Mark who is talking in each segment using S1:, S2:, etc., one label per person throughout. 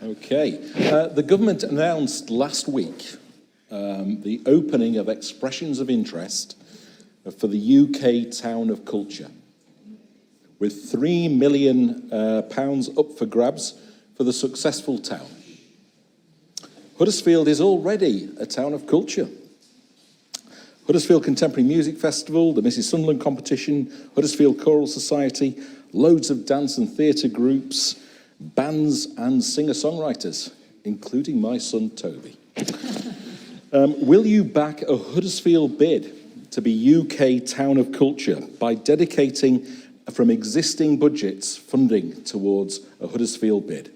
S1: Okay. The government announced last week the opening of expressions of interest for the UK Town of Culture, with £3 million up for grabs for the successful town. Huddersfield is already a town of culture. Huddersfield Contemporary Music Festival, the Mrs. Sunderland competition, Huddersfield Choral Society, loads of dance and theatre groups, bands and singer-songwriters, including my son Toby. Will you back a Huddersfield bid to be UK Town of Culture by dedicating from existing budgets funding towards a Huddersfield bid?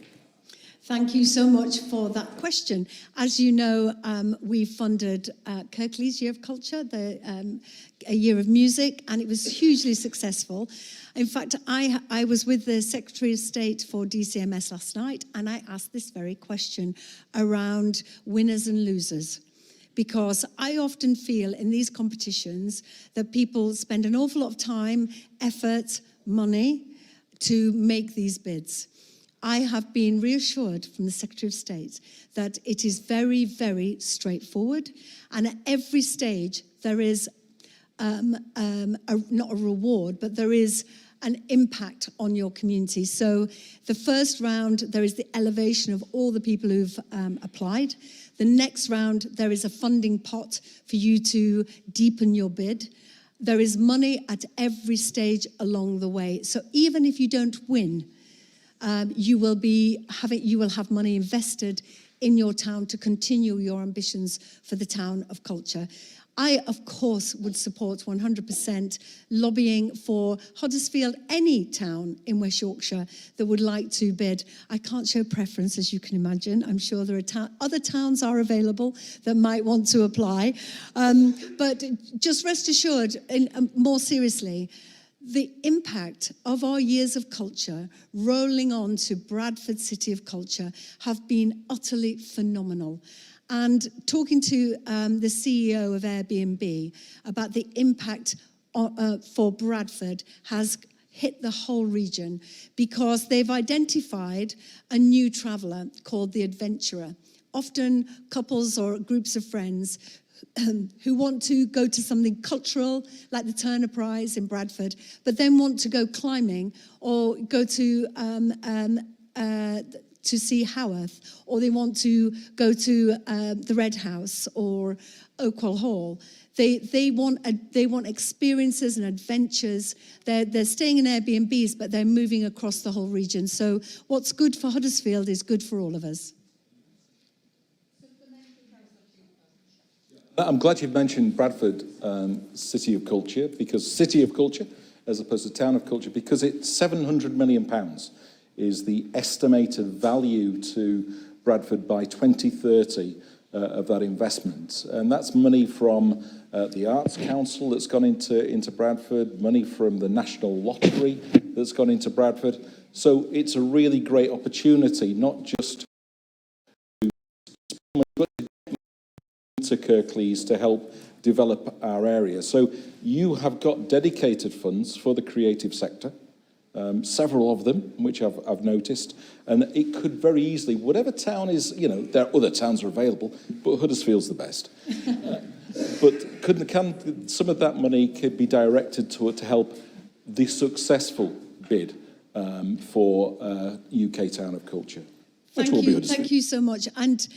S2: Thank you so much for that question. As you know, we funded Cllr's Year of Culture, a year of music, and it was hugely successful. In fact, I was with the Secretary of State for DCMS last night, and I asked this very question around winners and losers. Because I often feel in these competitions that people spend an awful lot of time, effort, money to make these bids. I have been reassured from the Secretary of State that it is very, very straightforward, and at every stage there is not a reward, but there is an impact on your community. So the first round, there is the elevation of all the people who've applied. The next round, there is a funding pot for you to deepen your bid. There is money at every stage along the way. So even if you don't win, you will have money invested in your town to continue your ambitions for the town of culture. I, of course, would support 100% lobbying for Huddersfield, any town in West Yorkshire that would like to bid. I can't show preference, as you can imagine. I'm sure there are other towns are available that might want to apply. But just rest assured, more seriously, the impact of our years of culture rolling on to Bradford City of Culture have been utterly phenomenal. And talking to the CEO of Airbnb about the impact for Bradford has hit the whole region, because they've identified a new traveller called the adventurer. Often couples or groups of friends who want to go to something cultural, like the Turner Prize in Bradford, but then want to go climbing or go to see Haworth, or they want to go to the Red House or Oakwell Hall. They want experiences and adventures. They're staying in Airbnbs, but they're moving across the whole region. So what's good for Huddersfield is good for all of us.
S1: I'm glad you've mentioned Bradford City of Culture, because City of Culture, as opposed to Town of Culture, because it's £700 million is the estimated value to Bradford by 2030 of that investment. And that's money from the Arts Council that's gone into Bradford, money from the National Lottery that's gone into Bradford. So it's a really great opportunity, not just to Cllr's to help develop our area. So you have got dedicated funds for the creative sector, several of them, which I've noticed, and it could very easily, whatever town is, there are other towns are available, but Huddersfield's the best. But can some of that money could be directed to help the successful bid for UK Town of Culture, which will be Huddersfield.
S2: Thank you so much. And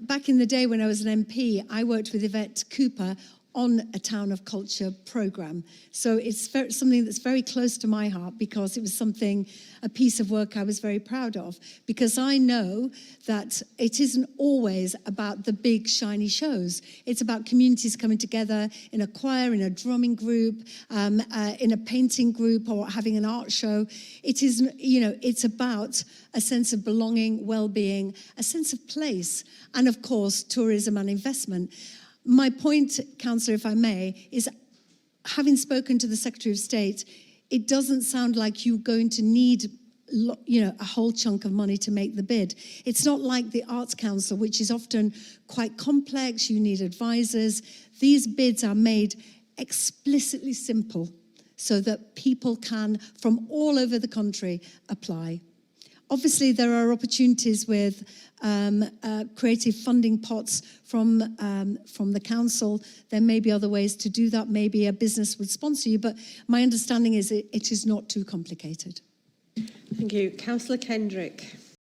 S2: back in the day when I was an MP, I worked with Yvette Cooper on a Town of Culture programme. So it's something that's very close to my heart, because it was a piece of work I was very proud of. Because I know that it isn't always about the big shiny shows. It's about communities coming together in a choir, in a drumming group, in a painting group, or having an art show. It is, it's about a sense of belonging, well-being, a sense of place, and of course, tourism and investment. My point, Councillor, if I may, is having spoken to the Secretary of State, it doesn't sound like you're going to need a whole chunk of money to make the bid. It's not like the Arts Council, which is often quite complex. You need advisors. These bids are made explicitly simple so that people can, from all over the country, apply. Obviously, there are opportunities with creative funding pots from the council. There may be other ways to do that. Maybe a business would sponsor you, but my understanding is it is not too complicated.
S3: Thank you. Councillor Kendrick.